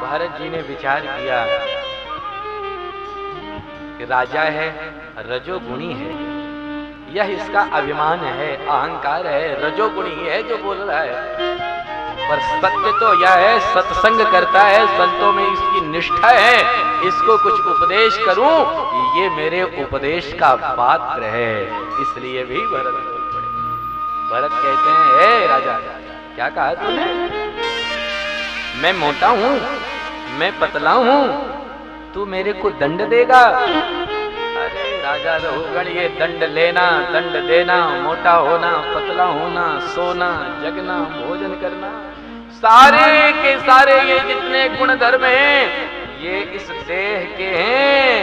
भरत जी ने विचार किया कि राजा है, रजोगुणी है, यह इसका अभिमान है, अहंकार है, रजोगुणी है जो बोल रहा है। पर सत्य तो यह है, सत्संग करता है, संतों में इसकी निष्ठा है, इसको कुछ उपदेश करूं, ये मेरे उपदेश का पात्र है। इसलिए भी भरत बोल पड़े। भरत कहते हैं, हे राजा, क्या कहा तूने? मैं मोटा हूं, मैं पतला हूं, तू मेरे को दंड देगा? अरे राजा रघुगण, ये दंड लेना, दंड देना, मोटा होना, पतला होना, सोना, जगना, भोजन करना, सारे के सारे ये जितने गुण धर्म हैं, ये इस देह के हैं।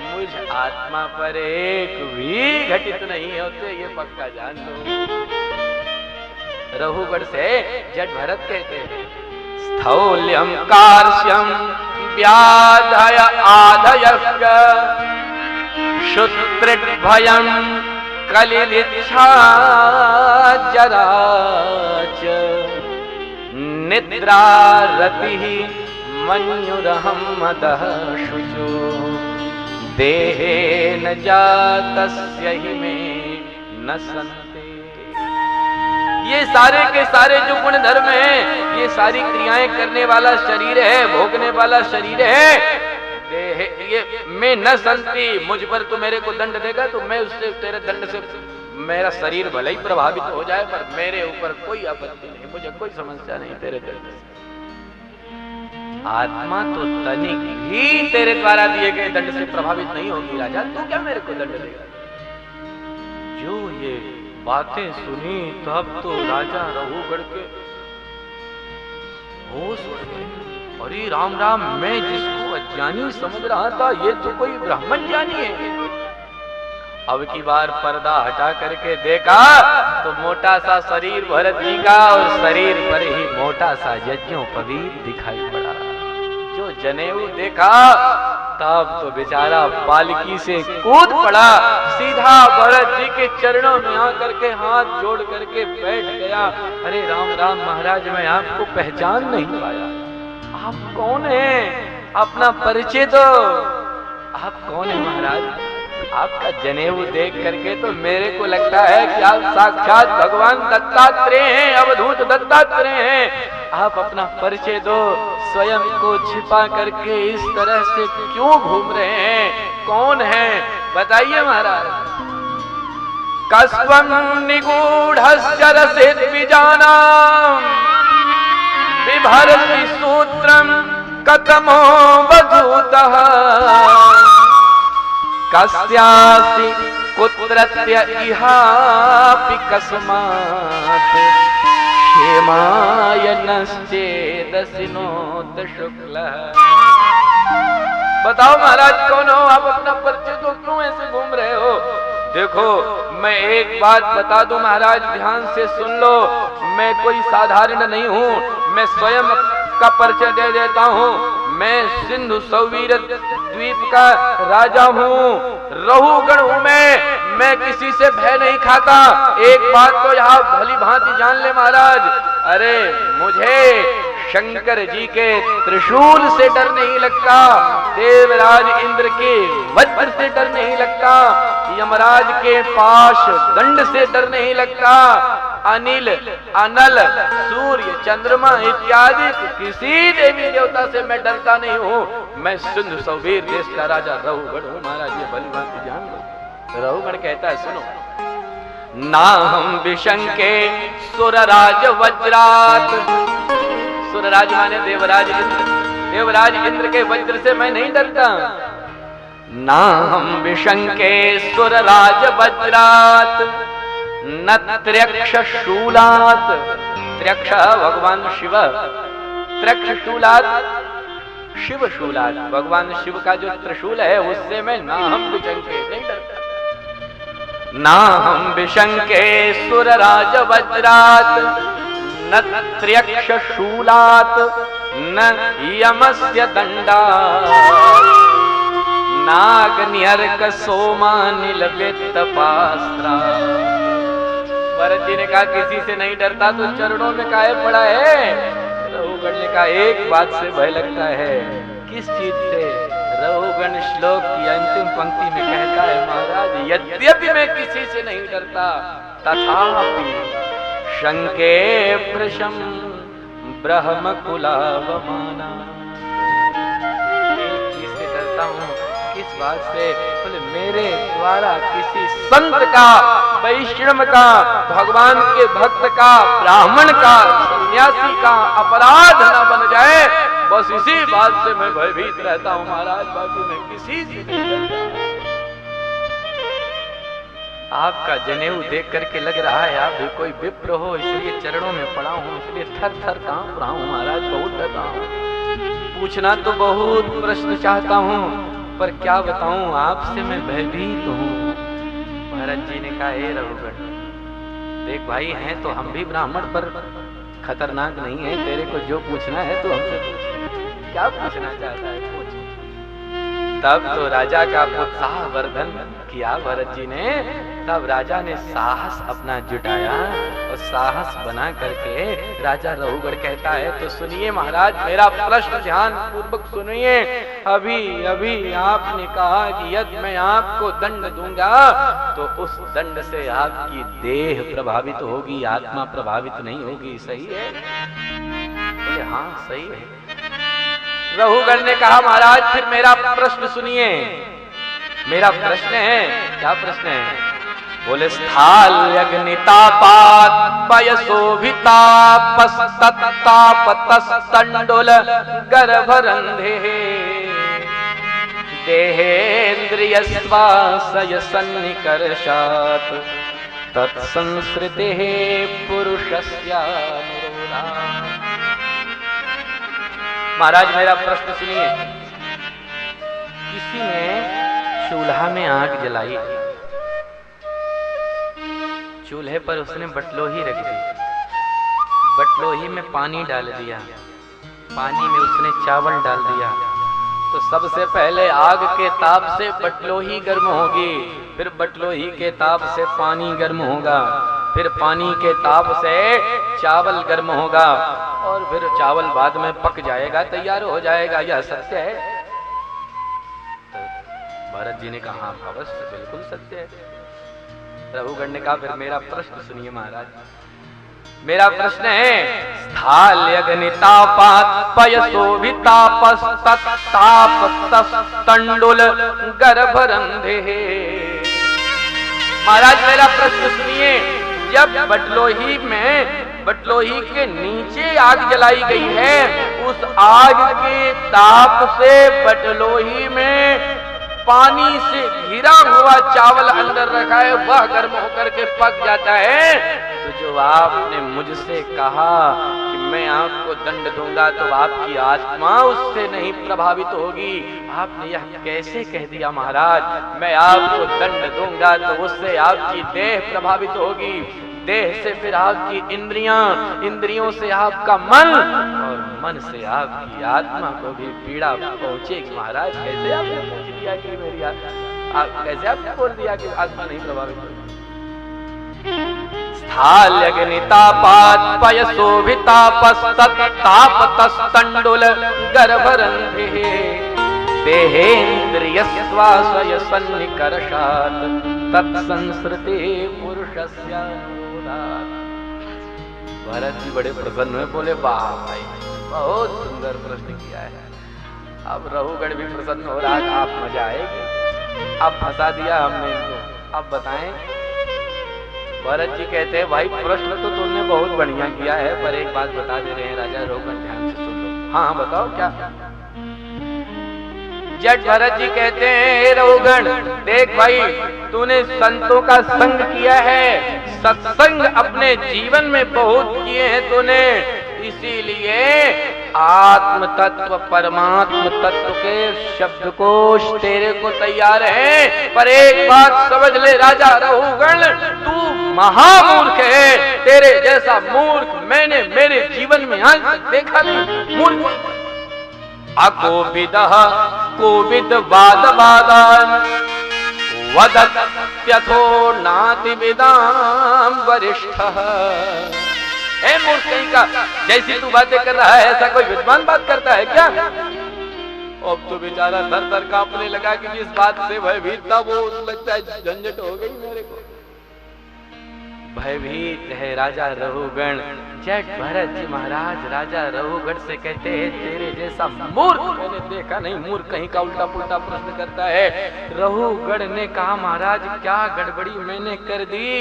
मुझ आत्मा पर एक भी घटित नहीं होते, ये पक्का जान लो। रघुगण से जट भरत कहते हैं, स्थौल्यम कार्श्यम व्याधय आधयश्च शुत्रिभयं कलिलिच्छा जराच निद्रा रतिः मन्युरहं मदः शुचो देहे न जातस्य हि मे न संते। ये सारे के सारे जो गुण धर्म हैं, ये सारी क्रियाएं करने वाला शरीर है, भोगने वाला शरीर है, ये मैं न संती, मुझ पर तू मेरे को दंड देगा तो मैं उससे, तेरे दंड से मेरा शरीर भले ही प्रभावित हो जाए, पर मेरे ऊपर कोई आपत्ति नहीं, मुझे कोई समस्या नहीं तेरे दंड से। आत्मा तो तनिक ही तेरे द्वारा दिए गए दंड से प्रभावित नहीं होगी राजा, तू क्या मेरे को दंड देगा? जो ये बातें सुनी तब तो राजा रघुगण के होश उड़ गए। अरे राम राम, मैं जिसको अज्ञानी समझ रहा था, ये तो कोई ब्राह्मण ज्ञानी है। अब की बार पर्दा हटा करके देखा तो मोटा सा शरीर भरत जी का, और शरीर पर ही मोटा सा यज्ञोपवीत दिखाई पड़ा। जो जनेऊ देखा तब तो बेचारा पालकी से कूद पड़ा, सीधा भरत जी के चरणों में आकर के हाथ जोड़ करके बैठ गया। अरे राम राम महाराज, मैं आपको पहचान नहीं पाया, आप कौन हैं? अपना परिचय दो। आप कौन हैं महाराज? आपका जनेऊ देख करके तो मेरे को लगता है कि आप साक्षात भगवान दत्तात्रेय हैं, अवधूत दत्तात्रेय हैं। आप अपना परिचय दो, स्वयं को छिपा करके इस तरह से क्यों घूम रहे हैं? कौन हैं? बताइए महाराज। कस्वं निगूढ़स्य रसेद्विजानां बिभर्ति सूत्रं कतमो वधूतः कस्यासि कुत्रत्य इहापि कस्मात् क्षेमाय नश्चेदसिनोत शुक्लः। बताओ महाराज कौन हो आप? अपना परिचय तो क्यों ऐसे घूम रहे हो? देखो मैं एक बात बता दूं महाराज, ध्यान से सुन लो। मैं कोई साधारण नहीं हूं, मैं स्वयं का परिचय दे देता हूं। मैं सिंधु सौवीर द्वीप का राजा हूं, रघुगण हूं मैं किसी से भय नहीं खाता। एक बात तो यहाँ भली भांति जान ले महाराज, अरे मुझे शंकर जी के त्रिशूल से डर नहीं लगता, देवराज इंद्र के वज्र से डर नहीं लगता, यमराज के पाश दंड से डर नहीं लगता, अनिल अनल सूर्य चंद्रमा इत्यादि किसी देवी देवता से मैं डरता नहीं हूँ। मैं सिंधु सौवीर देश का राजा रघुगण हूँ महाराज, ये भली बात जान लो। रघुगण कहता है सुनो, ना हम विशंके सुरराज वज्रात। सुरराज माने देवराज इंद्र, देवराज इंद्र के वज्र से मैं नहीं डरता। ना हम विशंके सुरराज वज्रात न त्र्यक्ष शूलात। त्र्यक्ष भगवान शिव, त्र्यक्ष शूलात शिव शूलात, भगवान शिव का जो त्रिशूल है उससे मैं ना हम विशंके नहीं डरता। ना हम विशंके सुरराज वज्रात न त्र्यक्ष शूलात न यमस्य दंडात् नागन्यर्क सोमानिल वित्तपास्त्रा। भरत जी ने कहा किसी से नहीं डरता तो चरणों में काहे पड़ा है? रघुगण ने कहा एक बात से भय लगता है। किस चीज से? रघुगण श्लोक की अंतिम पंक्ति में कहता है महाराज, यद्यपि मैं किसी से नहीं डरता तथापि शंके प्रशम ब्रह्म कुलावमाना। एक चीज से डरता हूँ। किस बात से? बोले मेरे द्वारा किसी संत का, वैष्णव का, भगवान के भक्त का, ब्राह्मण का, सन्यासी का अपराध न बन जाए, बस इसी बात से मैं भयभीत रहता हूँ महाराज, बाकी मैं किसी से नहीं डरता। आपका जनेऊ देख करके लग रहा है आप भी कोई विप्र हो, इसलिए चरणों में पड़ा हूँ, इसलिए थर थर कांप रहा हूँ महाराज, बहुत डर रहा हूँ। पूछना तो बहुत प्रश्न चाहता हूँ, पर क्या बताऊं आपसे मैं भयभीत हूँ। भरत जी ने कहा हे रघुगण, देख भाई हैं तो हम भी ब्राह्मण, पर खतरनाक नहीं है, तेरे को जो पूछना है तो हमसे पूछ। क्या पूछना चाहता है पूछ। तब तो राजा का उत्साह वर्धन किया भरत जी ने। तब राजा ने साहस अपना जुटाया और साहस बना करके राजा रघुगण कहता है, तो सुनिए महाराज मेरा प्रश्न ध्यान पूर्वक सुनिए। अभी अभी आपने कहा कि यदि मैं आपको दंड दूंगा तो उस दंड से आपकी देह प्रभावित होगी, आत्मा प्रभावित नहीं होगी, सही है? बोले हाँ सही है। रघुगण ने कहा महाराज फिर मेरा प्रश्न सुनिए। मेरा प्रश्न है, क्या प्रश्न है? बोले स्थाल अग्नितापात पयसोभितापस्तत्तापतस्तंडुल गर्भरंधे देहेन्द्रियश्वासय सन्निकर्षात् तत्संसृतेः पुरुषस्यानुरोधा। महाराज मेरा प्रश्न सुनिए। किसी ने चूल्हा में आग जलाई, चूल्हे पर उसने बटलोही रख दी, बटलोही में पानी डाल दिया, पानी में उसने चावल डाल दिया, तो सबसे पहले आग के ताप से बटलोही गर्म होगी, फिर बटलोही के ताप से पानी गर्म होगा, फिर पानी के ताप से चावल गर्म होगा, और फिर चावल बाद में पक जाएगा, तैयार हो जाएगा। यह सत्य है? तो भरत जी ने कहा अवश्य बिल्कुल सत्य है। रघुगण ने कहा फिर मेरा प्रश्न सुनिए महाराज। मेरा प्रश्न है स्थाल्यग्नितापात् पयसोभितापस्तत्तापतस्तंडुल गर्भरंधे। महाराज मेरा प्रश्न सुनिए। जब बटलोही में, बटलोही के नीचे आग जलाई गई है, उस आग के ताप से बटलोही में पानी से घिरा हुआ चावल अंदर रखा है, वह गर्म होकर के पक जाता है। तो जो आपने मुझसे कहा कि मैं आपको दंड दूंगा तो आपकी आत्मा उससे नहीं प्रभावित होगी, आपने यह कैसे कह दिया महाराज? मैं आपको दंड दूंगा तो उससे आपकी देह प्रभावित होगी, देह से फिर आपकी इंद्रियां, इंद्रियों से आपका मन, और मन से आपकी आत्मा को भी पीड़ा पहुंचेगी। महाराज कैसे आपने पूछ दिया कि मेरी कैसे आपने बोल दिया कि आत्मा नहीं प्रभावित होगी? स्थाल्यग्नितापात् पयसोभितापस्तत्तापतस्तंडुल गर्भरंधे देहेन्द्रियश्वासय सन्निकर्षात् तत्संसृते पुरुषस्यानुरोधात्। भरत जी बड़े प्रसन्न हुए, बोले वाह भाई बहुत सुंदर प्रश्न किया है। अब रघुगण भी प्रसन्न हो रहा, आप मजा आएगी, अब फंसा दिया हमने इनको, अब बताएं। भरत जी कहते हैं भाई प्रश्न तो तुमने बहुत बढ़िया किया है, पर एक बात बता दे रहे हैं राजा, रघुगण ध्यान से सुन लो। हाँ बताओ क्या? जट भरत जी कहते हैं रघुगण देख भाई, तूने संतों का संग किया है, सत्संग अपने जीवन में बहुत किए हैं तूने, इसीलिए आत्म तत्व परमात्म तत्व के शब्दकोश तेरे को तैयार है। पर एक बात समझ ले राजा रघुगण, तू महामूर्ख है, तेरे जैसा मूर्ख मैंने मेरे जीवन में आज तक देखा नहीं। मूर्ख अकोविदः कोविद वाद वादान वदत्यथो नातिविदां वरिष्ठः है मूर्ख कहीं का, जैसी तू बातें कर रहा है ऐसा कोई विद्वान बात करता है क्या? अब तो बेचारा सर सर कांपने लगा कि जिस बात से भयभीत था वो लगता है झंझट हो गई मेरे को। भयभीत है राजा रहुगण। जट भरत जी महाराज राजा रहुगण से कहते हैं तेरे जैसा मूर्ख मैंने देखा नहीं। मूर्ख कहीं का उल्टा पुल्टा प्रश्न करता है। रहुगण ने कहा महाराज क्या गड़बड़ी मैंने कर दी?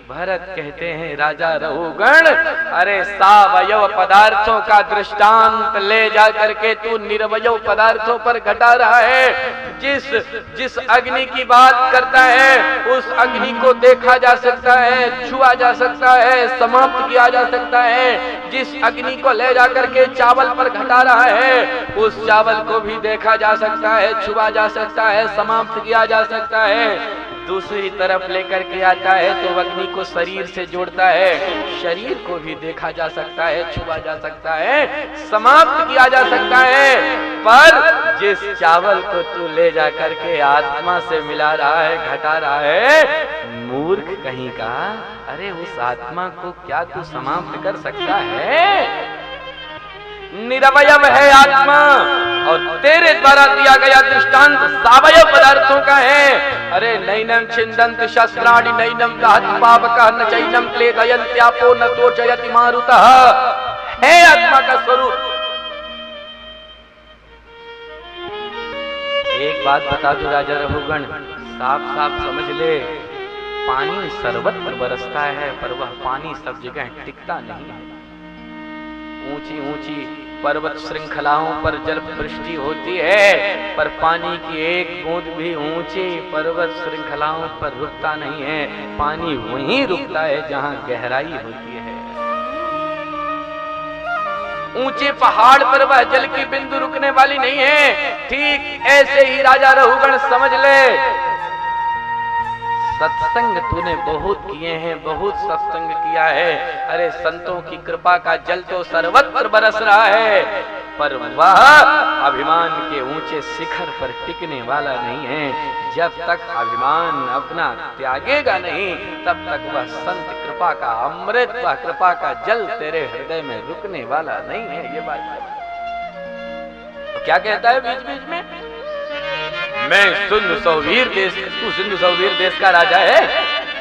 भरत कहते हैं राजा रहुगण अरे सावयव पदार्थों का दृष्टांत ले जा करके तू निर्वयव पदार्थों पर घटा रहा है। जिस अग्नि की बात करता है उस अग्नि को देखा जा सकता है, छुआ जा सकता है, समाप्त किया जा सकता है। जिस अग्नि को ले जा करके चावल पर घटा रहा है उस चावल को भी देखा जा सकता है, छुआ जा सकता है, समाप्त किया जा सकता है। दूसरी तरफ लेकर के आता है तो अग्नि को शरीर से जोड़ता है, शरीर को भी देखा जा सकता है, छुआ जा सकता है, समाप्त किया जा सकता है। पर जिस चावल को तू ले जा करके आत्मा से मिला रहा है, घटा रहा है, मूर्ख कहीं का, अरे उस आत्मा को क्या तू समाप्त कर सकता है? निरवयव है आत्मा और तेरे द्वारा दिया गया दृष्टांत सावयव पदार्थों का है। अरे नैनम छिंदंत शस्त्राणि नैनम दहति पावकः न चैनम क्लेदयन्त्यापो न तोचयति मारुतः। है आत्मा का स्वरूप। एक बात बता दो राजा रहुगण, साफ साफ समझ ले, पानी सर्वत्र बरसता है पर वह पानी सब जगह टिकता नहीं है। ऊंची ऊंची पर्वत श्रृंखलाओं पर जल वृष्टि होती है पर पानी की एक बूंद भी ऊंची पर्वत श्रृंखलाओं पर रुकता नहीं है। पानी वहीं रुकता है जहां गहराई होती है। ऊंचे पहाड़ पर वह जल की बिंदु रुकने वाली नहीं है। ठीक ऐसे ही राजा रहुगण समझ ले, सत्संग तूने बहुत किए हैं, बहुत सत्संग किया है। अरे संतों की कृपा का जल तो सर्वत्र बरस रहा है पर वह अभिमान के ऊंचे शिखर पर टिकने वाला नहीं है। जब तक अभिमान अपना त्यागेगा नहीं तब तक वह संत कृपा का अमृत, वह कृपा का जल तेरे हृदय में रुकने वाला नहीं है। ये बात तो क्या कहता है बीच बीच में, मैं सिंधु सौवीर देश, तू सिंधु सौवीर देश का राजा है।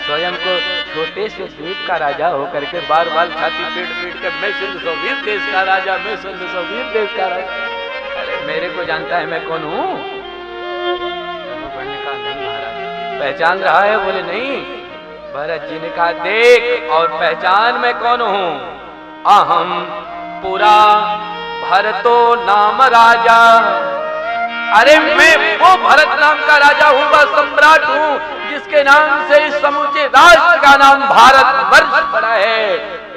स्वयं को छोटे से द्वीप का राजा होकर के बार बार छाती पीट पीट के मैं सिंधु सौवीर देश का राजा, मैं सिंधु सौवीर देश का राजा। अरे मेरे को जानता है मैं कौन हूँ? का नहीं महाराज। पहचान रहा है? बोले नहीं। भरत जी ने कहा देख और पहचान मैं कौन हूँ। अहम पुरा भरतो नाम राजा। अरे मैं वो भरत नाम का राजा हूँ, वह सम्राट हूँ जिसके नाम से इस समूचे राष्ट्र का नाम भारत वर्ष पड़ा है।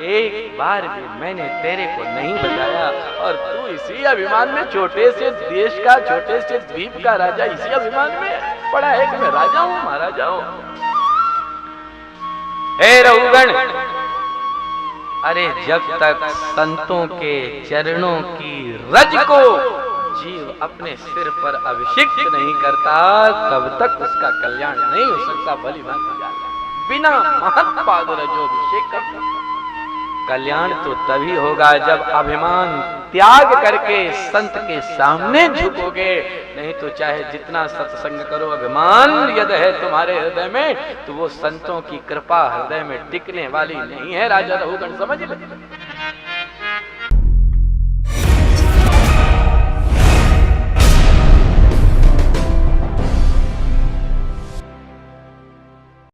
एक बार भी मैंने तेरे को नहीं बताया और तू इसी अभिमान में छोटे से देश का, छोटे से द्वीप का राजा इसी अभिमान में पड़ा है कि मैं राजा हूँ, महाराजा हूँ। हे रहुगण, अरे जब तक संतों के चरणों की रज को जीव अपने सिर पर अभिषिक्त नहीं करता तब तक उसका कल्याण नहीं हो सकता। भली भांति बिना महत्पाद रजोभिषेक का कल्याण तो तभी होगा जब अभिमान त्याग करके संत के सामने झुकोगे। नहीं तो चाहे जितना सत्संग करो, अभिमान यदि है तुम्हारे हृदय में तो वो संतों की कृपा हृदय में टिकने वाली नहीं है। राजा रहुगण समझ ले।